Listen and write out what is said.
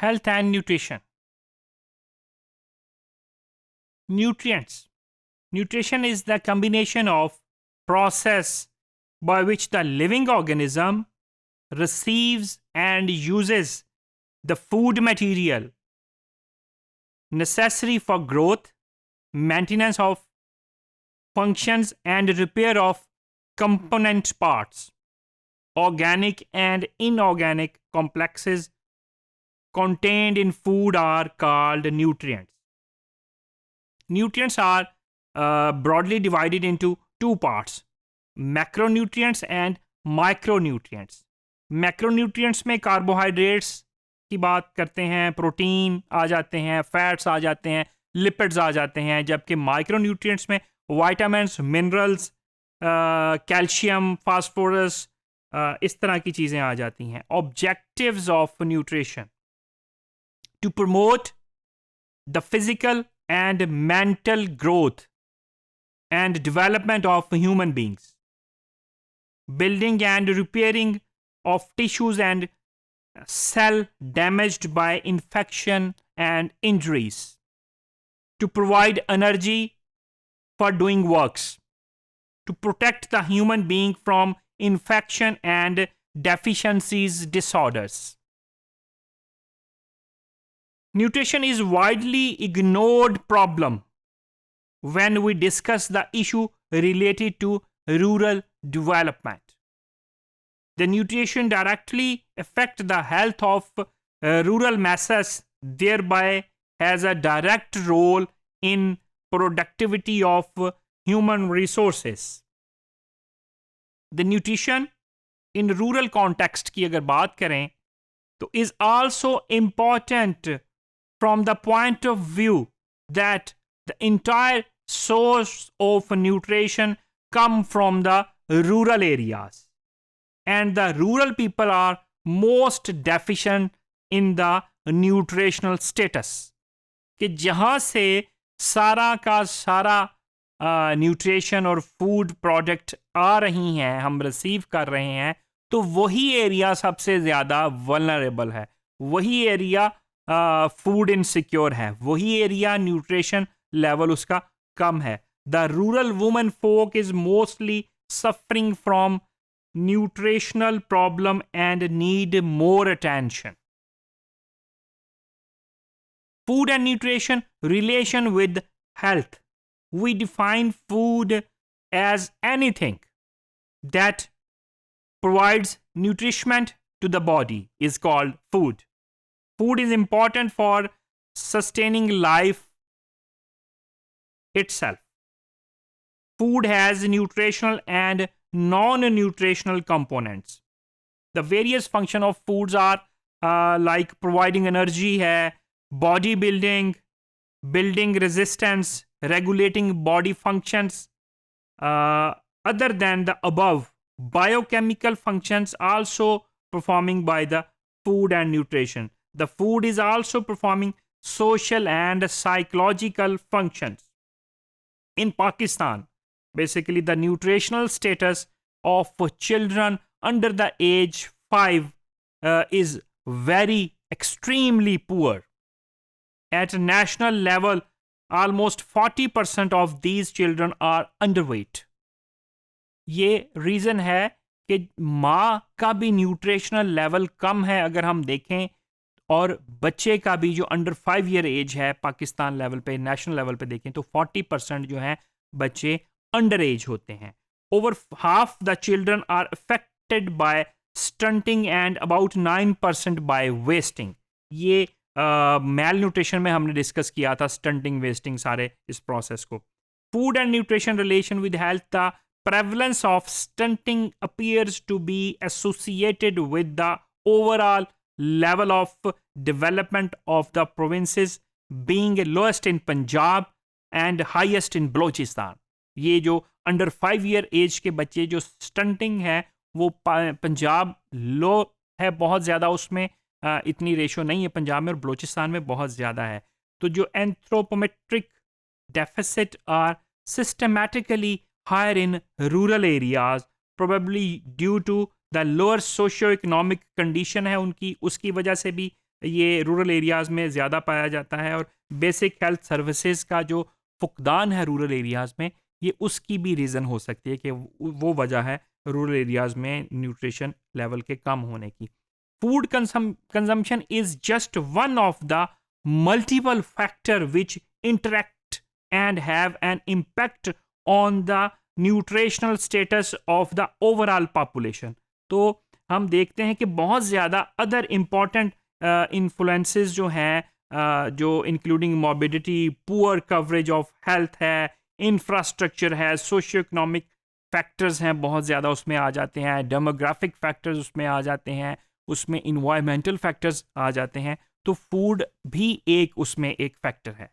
health and nutrition. Nutrients. Nutrition is the combination of process by which the living organism receives and uses the food material necessary for growth, maintenance of functions, and repair of component parts. Organic and inorganic complexes contained in food are called nutrients. Nutrients are broadly divided into two parts, macronutrients and micronutrients. Macronutrients में carbohydrates की बात करते हैं, protein आ जाते हैं, fats आ जाते हैं, lipids आ जाते हैं, जबकि माइक्रोन्यूट्रिएंट्स में विटामिन्स, मिनरल्स, कैल्शियम, फास्फोरस, इस तरह की चीज़ें आ जाती हैं. Objectives of nutrition: to promote the physical and mental growth and development of human beings, building and repairing of tissues and cell damaged by infection and injuries, to provide energy for doing works, to protect the human being from infection and deficiencies disorders. Nutrition is widely ignored problem when we discuss the issue related to rural development. The nutrition directly affects the health of rural masses, thereby has a direct role in productivity of human resources. The nutrition in rural context की अगर बात करें तो is also important from the point of view that the entire source of nutrition come from the rural areas, and the rural people are most deficient in the nutritional status. कि जहाँ से सारा का सारा न्यूट्रिशन और food product आ रही हैं, हम रिसीव कर रहे हैं, तो वही एरिया सबसे ज़्यादा वल्नरेबल है, वही एरिया फूड इनसिक्योर है, वही एरिया न्यूट्रिशन लेवल उसका कम है. The rural woman folk is mostly suffering from nutritional problem and need more attention. Food and nutrition relation with health. We define food as anything that provides nourishment to the body is called food. Food is important for sustaining life itself. Food has nutritional and non-nutritional components. The various functions of foods are like providing energy है, body building, building resistance, regulating body functions. Other than the above, biochemical functions also performing by the food and nutrition. The food is also performing social and psychological functions. In Pakistan, basically the nutritional status of children under the age 5 is very extremely poor. At national level, almost 40% of these children are underweight. ये reason है कि माँ का भी nutritional level कम है अगर हम देखें, और बच्चे का भी जो अंडर 5 ईयर एज है पाकिस्तान लेवल पे, नेशनल लेवल पे देखें तो 40% जो हैं बच्चे अंडर एज होते हैं. Over half the children are affected by stunting and about 9% by wasting. ये मेल न्यूट्रिशन में हमने डिस्कस किया था, स्टंटिंग, वेस्टिंग, सारे इस प्रोसेस को. Food and nutrition relation with health. The prevalence of stunting appears to be associated with the overall level of development of the provinces being lowest in Punjab and highest in Balochistan. ये जो under 5 year as के बच्चे जो stunting है वो पंजाब लो है बहुत ज़्यादा, उसमें इतनी रेशो नहीं है पंजाब में, और बलोचिस्तान में बहुत ज़्यादा है. तो जो anthropometric deficit are systematically higher in rural areas, probably due to the lower socio-economic condition है उनकी, उसकी वजह से भी ये रूरल एरियाज़ में ज़्यादा पाया जाता है, और बेसिक हेल्थ सर्विसेज का जो फुकदान है रूरल एरियाज़ में, ये उसकी भी रीज़न हो सकती है कि वो वजह है रूरल एरियाज़ में न्यूट्रिशन लेवल के कम होने की. Food consumption is just one of the multiple factors which interact and have an impact on the nutritional status of the overall population. तो हम देखते हैं कि बहुत ज़्यादा अदर इम्पॉर्टेंट इन्फ्लुएंसेस जो हैं, जो including morbidity, poor coverage of health है, इंफ्रास्ट्रक्चर है, सोशियो इकोनॉमिक फैक्टर्स हैं, बहुत ज़्यादा उसमें आ जाते हैं, डेमोग्राफिक फैक्टर्स उसमें आ जाते हैं, उसमें इन्वायरमेंटल फैक्टर्स आ जाते हैं. तो फूड भी एक उसमें एक फैक्टर है.